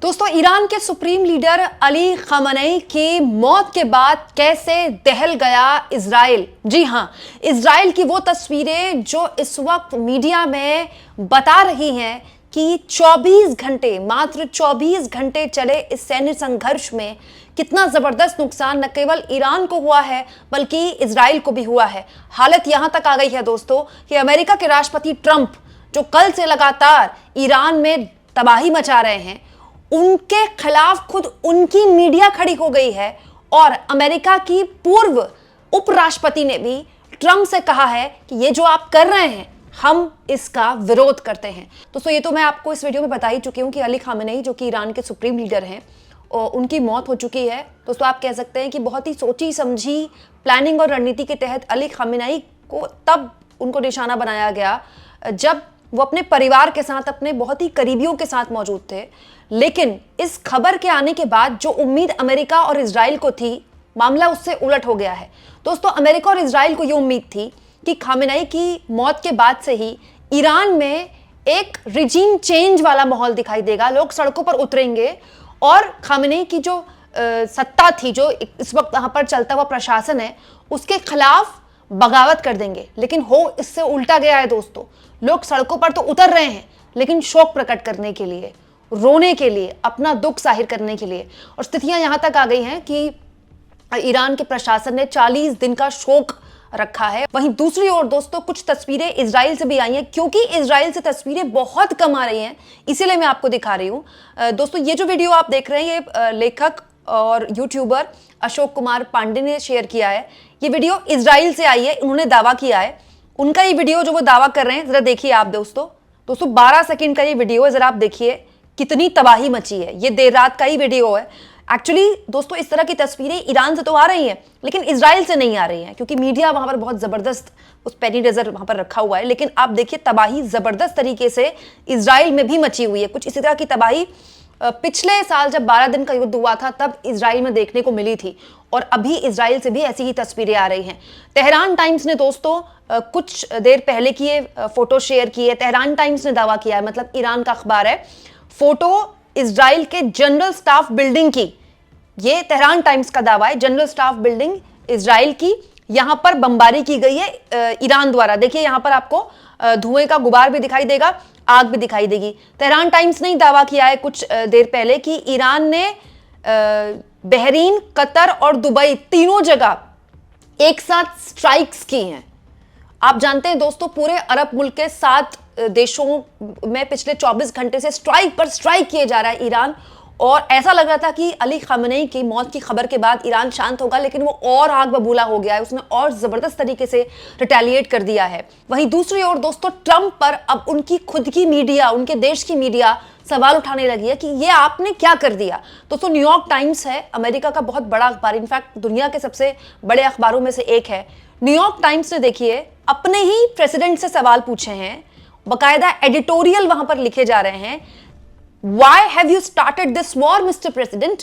दोस्तों, ईरान के supreme leader Ali खamenei की मौत के बाद कैसे दहल गया इजराइल। जी हां, इजराइल की वो तस्वीरें जो इस वक्त मीडिया में बता रही हैं कि 24 घंटे, मात्र 24 घंटे चले इस सैन्य संघर्ष में कितना जबरदस्त नुकसान न केवल ईरान को हुआ है बल्कि इजराइल को भी हुआ है। हालत यहां तक आ गई है दोस्तों कि अमेरिका के राष्ट्रपति ट्रंप, जो कल से लगातार ईरान में तबाही मचा रहे हैं, उनके खिलाफ खुद उनकी मीडिया खड़ी हो गई है और अमेरिका की पूर्व उपराष्ट्रपति ने भी ट्रंप से कहा है कि ये जो आप कर रहे हैं हम इसका विरोध करते हैं। दोस्तों, ये तो मैं आपको इस वीडियो में बता ही चुकी हूं कि अली खamenei, जो कि ईरान के सुप्रीम लीडर हैं, और उनकी मौत हो चुकी है। दोस्तों, आप कह सकते हैं कि बहुत ही सोची समझी प्लानिंग और रणनीति के तहत अली खamenei को तब उनको निशाना बनाया गया जब वो अपने परिवार के साथ, अपने बहुत ही करीबियों के साथ मौजूद थे। लेकिन इस खबर के आने के बाद जो उम्मीद अमेरिका और इजराइल को थी, मामला उससे उलट हो गया है। दोस्तों, अमेरिका और इजराइल को ये उम्मीद थी कि खamenei की मौत के बाद से ही ईरान में एक रिजीम चेंज वाला माहौल दिखाई देगा, लोग सड़कों पर उतरेंगे और खamenei की जो सत्ता थी, जो इस वक्त वहां पर चलता हुआ प्रशासन है, उसके खिलाफ बगावत कर देंगे। लेकिन हो इससे उल्टा गया है दोस्तों। लोग सड़कों पर तो उतर रहे हैं लेकिन शोक प्रकट करने के लिए, रोने के लिए, अपना दुख जाहिर करने के लिए। और स्थितियां यहां तक आ गई हैं कि ईरान के प्रशासन ने 40 दिन का शोक रखा है। वहीं दूसरी ओर दोस्तों, कुछ तस्वीरें इजराइल से भी आई हैं। क्योंकि इजराइल से तस्वीरें बहुत कम आ रही हैं, इसीलिए मैं आपको दिखा रही हूं। दोस्तों, ये जो वीडियो आप देख रहे हैं, ये लेखक और यूट्यूबर अशोक कुमार पांडे ने शेयर किया है। ये वीडियो इजराइल से आई है, उन्होंने दावा किया है। उनका ये वीडियो जो वो दावा कर रहे हैं, जरा देखिए आप दोस्तों। 12 सेकंड का ये वीडियो है, जरा आप देखिए कितनी तबाही मची है। ये देर रात का ही वीडियो है। एक्चुअली दोस्तों, इस तरह की तस्वीरें ईरान से तो आ रही हैं लेकिन इजराइल से नहीं आ रही हैं, क्योंकि मीडिया वहां पर बहुत जबरदस्त उस पेनी नजर वहां पर रखा हुआ है। लेकिन आप देखिए, तबाही जबरदस्त तरीके से इजराइल में भी मची हुई है। कुछ इसी तरह की तबाही पिछले साल जब 12 दिन का युद्ध हुआ था तब इजराइल में देखने को मिली थी, और अभी इजराइल से भी ऐसी ही तस्वीरें आ रही हैं। तेहरान टाइम्स ने दोस्तों कुछ देर पहले की ये फोटो शेयर की है। तेहरान टाइम्स ने दावा किया है, मतलब ईरान का अखबार है, फोटो इजराइल के जनरल स्टाफ बिल्डिंग की। ये तेहरान टाइम्स का दावा है, जनरल स्टाफ बिल्डिंग इजराइल की, यहां पर बमबारी की गई है ईरान द्वारा। देखिए, यहां पर आपको धुएं का गुबार भी दिखाई देगा, आग भी दिखाई देगी। तेहरान टाइम्स ने दावा किया है कुछ देर पहले कि ईरान ने बहरीन, कतर और दुबई तीनों जगह एक साथ स्ट्राइक्स की हैं। आप जानते हैं दोस्तों, पूरे अरब मुल्क के 7 देशों में पिछले 24 घंटे से स्ट्राइक पर स्ट्राइक किए जा रहा है ईरान। और ऐसा लग रहा था कि अली खamenei की मौत की खबर के बाद ईरान शांत होगा, लेकिन वो और आग बबूला हो गया है। उसने और जबरदस्त तरीके से रिटेलिएट कर दिया है। वहीं दूसरी ओर दोस्तों, ट्रंप पर अब उनकी खुद की मीडिया, उनके देश की मीडिया सवाल उठाने लगी है कि ये आपने क्या कर दिया। दोस्तों, न्यूयॉर्क टाइम्स है, अमेरिका का बहुत बड़ा अखबार, इनफैक्ट दुनिया के सबसे बड़े अखबारों में से एक है। न्यूयॉर्क टाइम्स ने देखिए अपने ही प्रेसिडेंट से सवाल पूछे हैं, बाकायदा एडिटोरियल वहां पर लिखे जा रहे हैं। Why have you started this war, Mr. President?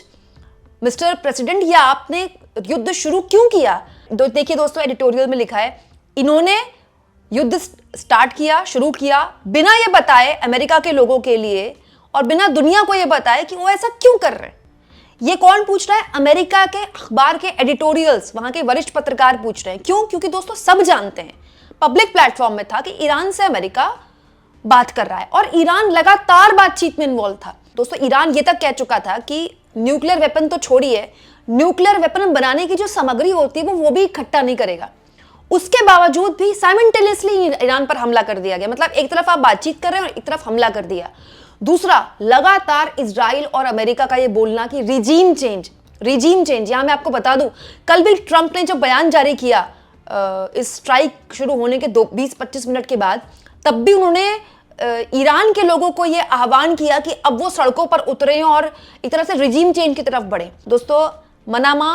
Mister president, या आपने युद्ध शुरू क्यों किया? देखिए दोस्तों, एडिटोरियल में लिखा है, इन्होंने युद्ध स्टार्ट किया, शुरू किया बिना ये बताए अमेरिका के लोगों के लिए और बिना दुनिया को ये बताए कि वो ऐसा क्यों कर रहे हैं। ये कौन पूछ रहा है? अमेरिका के अखबार के एडिटोरियल्स, वहां के वरिष्ठ पत्रकार पूछ रहे हैं। क्यों? क्योंकि दोस्तों सब जानते हैं, पब्लिक प्लेटफॉर्म में था कि ईरान से अमेरिका बात कर रहा है और ईरान लगातार बातचीत में इन्वॉल्व था। दोस्तों, ईरान ये तक कह चुका था कि न्यूक्लियर वेपन तो छोड़िए, न्यूक्लियर वेपन बनाने की जो सामग्री होती है वो भी इकट्ठा नहीं करेगा। उसके बावजूद भी साइमल्टेनियसली ईरान पर हमला कर दिया गया। मतलब एक तरफ आप बातचीत कर रहे हैं और एक तरफ हमला कर दिया। दूसरा, लगातार इजराइल और अमेरिका का ये बोलना कि रिजीम चेंज। यहां मैं आपको बता दूं, कल भी ट्रंप ने जब बयान जारी किया इस स्ट्राइक शुरू होने के 20-25 मिनट के बाद, तब भी उन्होंने ईरान के लोगों को यह आह्वान किया कि अब वो सड़कों पर उतरे और एक तरह से रिजीम चेंज की तरफ बढ़े। दोस्तों, मनामा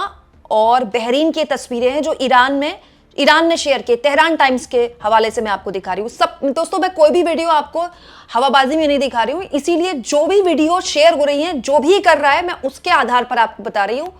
और बहरीन की तस्वीरें हैं जो ईरान ने शेयर किए। तेहरान टाइम्स के हवाले से मैं आपको दिखा रही हूँ। सब दोस्तों, मैं कोई भी वीडियो आपको हवाबाजी में नहीं दिखा रही हूँ, इसीलिए जो भी वीडियो शेयर हो रही है, जो भी कर रहा है, मैं उसके आधार पर आपको बता रही हूँ,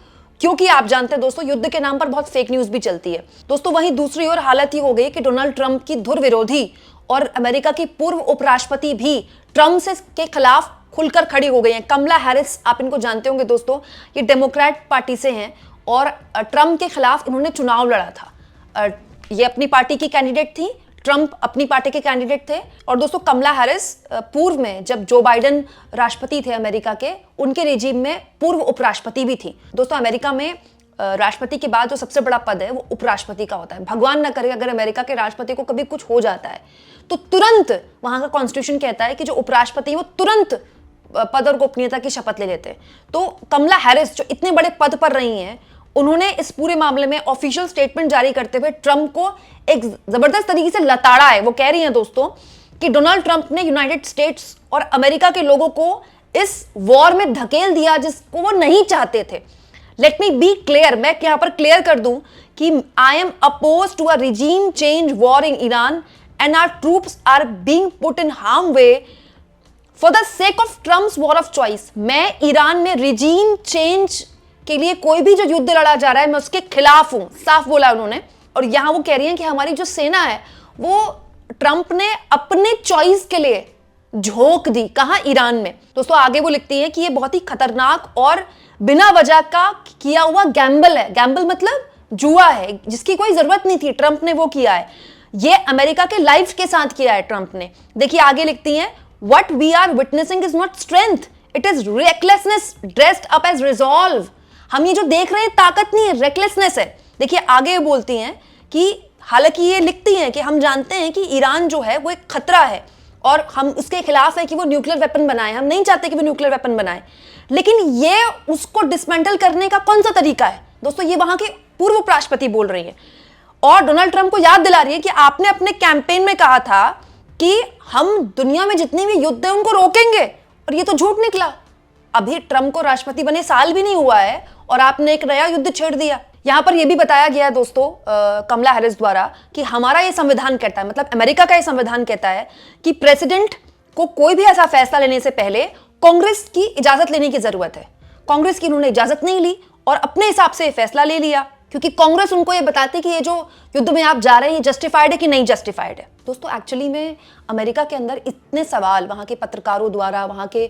क्योंकि आप जानते हैं दोस्तों, युद्ध के नाम पर बहुत फेक न्यूज भी चलती है। दोस्तों, वहीं दूसरी ओर हालत ये हो गई कि डोनाल्ड ट्रंप की धुर विरोधी और अमेरिका की पूर्व उपराष्ट्रपति भी ट्रंप से के खिलाफ खुलकर खड़ी हो गई हैं। कमला हैरिस, आप इनको जानते होंगे दोस्तों, ये डेमोक्रेट पार्टी से हैं और ट्रंप के खिलाफ इन्होंने चुनाव लड़ा था। ये अपनी पार्टी की कैंडिडेट थी, ट्रंप अपनी पार्टी के कैंडिडेट थे। और दोस्तों कमला हैरिस पूर्व में जब जो बाइडेन राष्ट्रपति थे अमेरिका के, उनके रेजिम में पूर्व उपराष्ट्रपति भी थी। दोस्तों अमेरिका में राष्ट्रपति के बाद जो सबसे बड़ा पद है वो उपराष्ट्रपति का होता है। भगवान ना करे अगर अमेरिका के राष्ट्रपति को कभी कुछ हो जाता है तो तुरंत वहां का कॉन्स्टिट्यूशन कहता है कि जो उपराष्ट्रपति है वो तुरंत पद और गोपनीयता की शपथ ले लेते हैं। तो कमला हैरिस जो इतने बड़े पद पर रही हैं, उन्होंने इस पूरे मामले में ऑफिशियल स्टेटमेंट जारी करते हुए ट्रंप को एक जबरदस्त तरीके से लताड़ा है। वो कह रही हैं दोस्तों कि डोनाल्ड ट्रंप ने यूनाइटेड स्टेट्स और अमेरिका के लोगों को इस वॉर में धकेल दिया जिसको वो नहीं चाहते थे। लेट मी बी क्लियर, मैं यहां पर क्लियर कर दूं कि I am oppose to a regime change war in Iran and our troops are being put in harm way for the sake of Trump's war of choice. मैं Iran में regime change के लिए कोई भी जो युद्ध लड़ा जा रहा है मैं उसके खिलाफ हूं, साफ बोला उन्होंने। और यहां वो कह रही हैं कि हमारी जो सेना है वो ट्रंप ने अपने चॉइस के लिए झोंक दी, कहां, ईरान में। दोस्तों आगे वो लिखती है कि ये बहुत ही खतरनाक और बिना वजह का किया हुआ गैम्बल है। गैम्बल मतलब जुआ है जिसकी कोई जरूरत नहीं थी, ट्रंप ने वो किया है। ये अमेरिका के लाइफ के साथ किया है ट्रंप ने। देखिए आगे लिखती हैं, what we are witnessing is not strength, it is recklessness dressed up as resolve. हम ये जो देख रहे हैं ताकत नहीं है, रेकलेसनेस है। देखिए आगे बोलती हैं कि हालांकि ये लिखती हैं कि हम जानते हैं कि ईरान जो है वो एक खतरा है और हम उसके खिलाफ है कि वो न्यूक्लियर वेपन बनाए, हम नहीं चाहते कि वो न्यूक्लियर वेपन बनाए, लेकिन ये उसको डिसमेंटल करने का कौन सा तरीका है। दोस्तों ये वहां के पूर्व उपराष्ट्रपति बोल रही है और डोनाल्ड ट्रंप को याद दिला रही है कि आपने अपने कैंपेन में कहा था कि हम दुनिया में जितने भी युद्ध है उनको रोकेंगे, और ये तो झूठ निकला। अभी ट्रंप को राष्ट्रपति बने साल भी नहीं हुआ है और आपने एक नया युद्ध छेड़ दिया। यहां पर यह भी बताया गया है दोस्तों कमला हैरिस द्वारा कि हमारा ये संविधान कहता है, मतलब अमेरिका का ये संविधान कहता है कि प्रेसिडेंट को कोई भी ऐसा फैसला लेने से पहले कांग्रेस की इजाजत लेने की जरूरत है। कांग्रेस की उन्होंने इजाजत नहीं ली और अपने हिसाब से फैसला ले लिया, क्योंकि कांग्रेस उनको ये बताती कि ये जो युद्ध में आप जा रहे हैं ये जस्टिफाइड है कि नहीं जस्टिफाइड है। दोस्तों एक्चुअली में अमेरिका के अंदर इतने सवाल वहाँ के पत्रकारों द्वारा, वहाँ के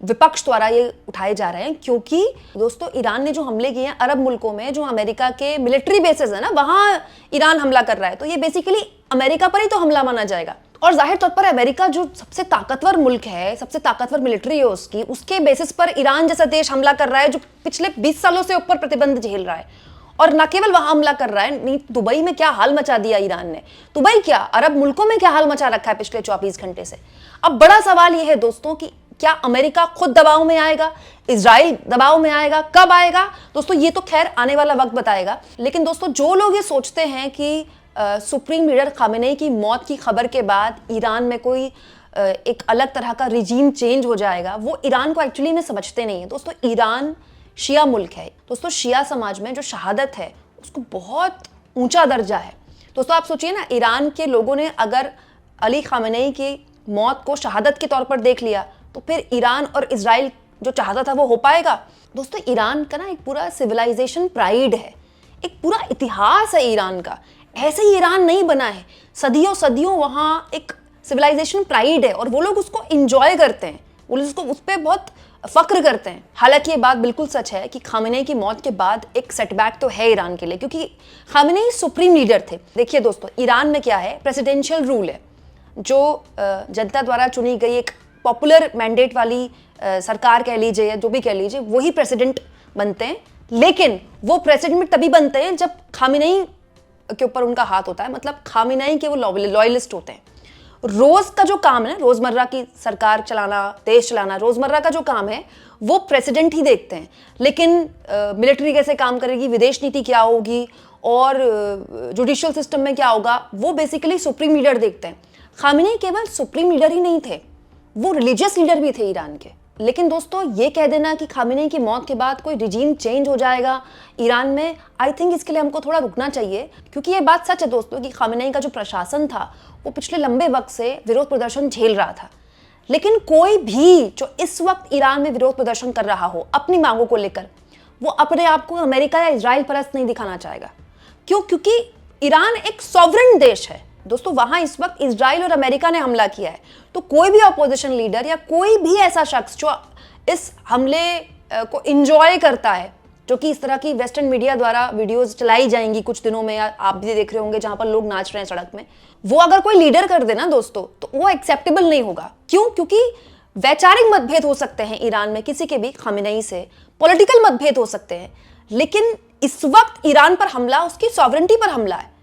विपक्ष द्वारा ये उठाए जा रहे हैं क्योंकि दोस्तों ईरान ने जो हमले किए हैं अरब मुल्कों में, जो अमेरिका के मिलिट्री बेसेस है ना, वहाँ ईरान हमला कर रहा है, तो ये बेसिकली अमेरिका पर ही तो हमला माना जाएगा। और जाहिर तौर पर अमेरिका जो सबसे ताकतवर मुल्क है, सबसे ताकतवर मिलिट्री है उसकी, उसके बेसिस पर ईरान जैसा देश हमला कर रहा है जो पिछले 20 सालों से ऊपर प्रतिबंध झेल रहा है। और न केवल वहां हमला कर रहा है, नहीं, दुबई में क्या हाल मचा दिया ईरान ने, दुबई क्या अरब मुल्कों में क्या हाल मचा रखा है पिछले 24 घंटे से। अब बड़ा सवाल यह है दोस्तों कि क्या अमेरिका खुद दबाव में आएगा, इजराइल दबाव में आएगा, कब आएगा? दोस्तों ये तो खैर आने वाला वक्त बताएगा। लेकिन दोस्तों जो लोग ये सोचते हैं कि सुप्रीम लीडर खामेनेई की मौत की खबर के बाद ईरान में कोई एक अलग तरह का रिजीम चेंज हो जाएगा, वो ईरान को एक्चुअली में समझते नहीं है। दोस्तों ईरान शिया मुल्क है। दोस्तों शिया समाज में जो शहादत है उसको बहुत ऊंचा दर्जा है। दोस्तों आप सोचिए ना, ईरान के लोगों ने अगर अली खामेनेई की मौत को शहादत के तौर पर देख लिया तो फिर ईरान और इजराइल जो चाहता था वो हो पाएगा? दोस्तों ईरान का ना एक पूरा सिविलाइजेशन प्राइड है, एक पूरा इतिहास है ईरान का। ऐसे ही ईरान नहीं बना है, सदियों सदियों वहाँ एक सिविलाइजेशन प्राइड है और वो लोग उसको इंजॉय करते हैं, वो लोग उसको उस पर बहुत फक्र करते हैं। हालांकि ये बात बिल्कुल सच है कि खामेनेई की मौत के बाद एक सेटबैक तो है ईरान के लिए, क्योंकि खामेनेई सुप्रीम लीडर थे। देखिए दोस्तों ईरान में क्या है, प्रेसिडेंशियल रूल है, जो जनता द्वारा चुनी गई एक पॉपुलर मैंडेट वाली सरकार कह लीजिए या जो भी कह लीजिए, वही प्रेसिडेंट बनते हैं। लेकिन वो प्रेसिडेंट तभी बनते हैं जब खामेनेई के ऊपर उनका हाथ होता है, मतलब खामेनेई के वो लॉयलिस्ट होते हैं। रोज का जो काम है, रोजमर्रा की सरकार चलाना, देश चलाना, रोजमर्रा का जो काम है वो प्रेसिडेंट ही देखते हैं। लेकिन मिलिट्री कैसे काम करेगी, विदेश नीति क्या होगी और जुडिशियल सिस्टम में क्या होगा, वो बेसिकली सुप्रीम लीडर देखते हैं। खामेनेई केवल सुप्रीम लीडर ही नहीं थे, वो रिलीजियस लीडर भी थे ईरान के। लेकिन दोस्तों ये कह देना कि खामेनेई की मौत के बाद कोई रिजीम चेंज हो जाएगा ईरान में, आई थिंक इसके लिए हमको थोड़ा रुकना चाहिए, क्योंकि ये बात सच है दोस्तों कि खामेनेई का जो प्रशासन था वो पिछले लंबे वक्त से विरोध प्रदर्शन झेल रहा था। लेकिन कोई भी जो इस वक्त ईरान में विरोध प्रदर्शन कर रहा हो अपनी मांगों को लेकर, वो अपने आप को अमेरिका या इजराइल परस्त नहीं दिखाना चाहेगा। क्यों? क्योंकि ईरान एक सॉवरेन देश है, दोस्तों वहां इस वक्त इजराइल और अमेरिका ने हमला किया है, तो कोई भी अपोजिशन लीडर या कोई भी ऐसा शख्स जो इस हमले को इंजॉय करता है, जो कि इस तरह की वेस्टर्न मीडिया द्वारा वीडियोस चलाई जाएंगी कुछ दिनों में, या आप भी देख रहे होंगे जहां पर लोग नाच रहे हैं सड़क में, वो अगर कोई लीडर कर दे ना दोस्तों, तो वो एक्सेप्टेबल नहीं होगा। क्यों? क्योंकि वैचारिक मतभेद हो सकते हैं ईरान में किसी के भी, खामेनेई से पॉलिटिकल मतभेद हो सकते हैं, लेकिन इस वक्त ईरान पर हमला उसकी सॉवरेंटी पर हमला है।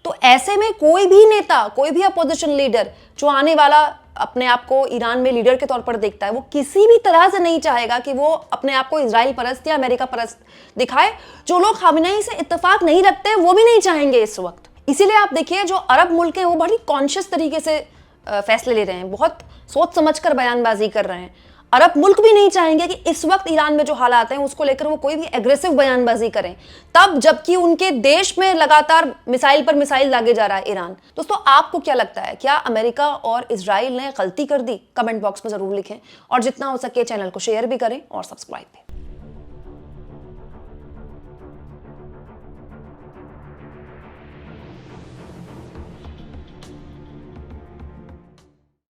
तो ऐसे में कोई भी नेता, कोई भी अपोजिशन लीडर जो आने वाला अपने आप को ईरान में लीडर के तौर पर देखता है, वो किसी भी तरह से नहीं चाहेगा कि वो अपने आप को इजराइल परस्त या अमेरिका परस्त दिखाए। जो लोग खामेनेई से इत्तेफाक नहीं रखते वो भी नहीं चाहेंगे इस वक्त। इसीलिए आप देखिए जो अरब मुल्क हैं वो बड़ी कॉन्शियस तरीके से फैसले ले रहे हैं, बहुत सोच समझकर बयानबाजी कर रहे हैं। अरब मुल्क भी नहीं चाहेंगे कि इस वक्त ईरान में जो हालात हैं उसको लेकर वो कोई भी एग्रेसिव बयानबाजी करें, तब जबकि उनके देश में लगातार मिसाइल पर मिसाइल दागे जा रहा है ईरान। दोस्तों आपको क्या लगता है, क्या अमेरिका और इजराइल ने गलती कर दी? कमेंट बॉक्स में जरूर लिखें, और जितना हो सके चैनल को शेयर भी करें और सब्सक्राइब भी।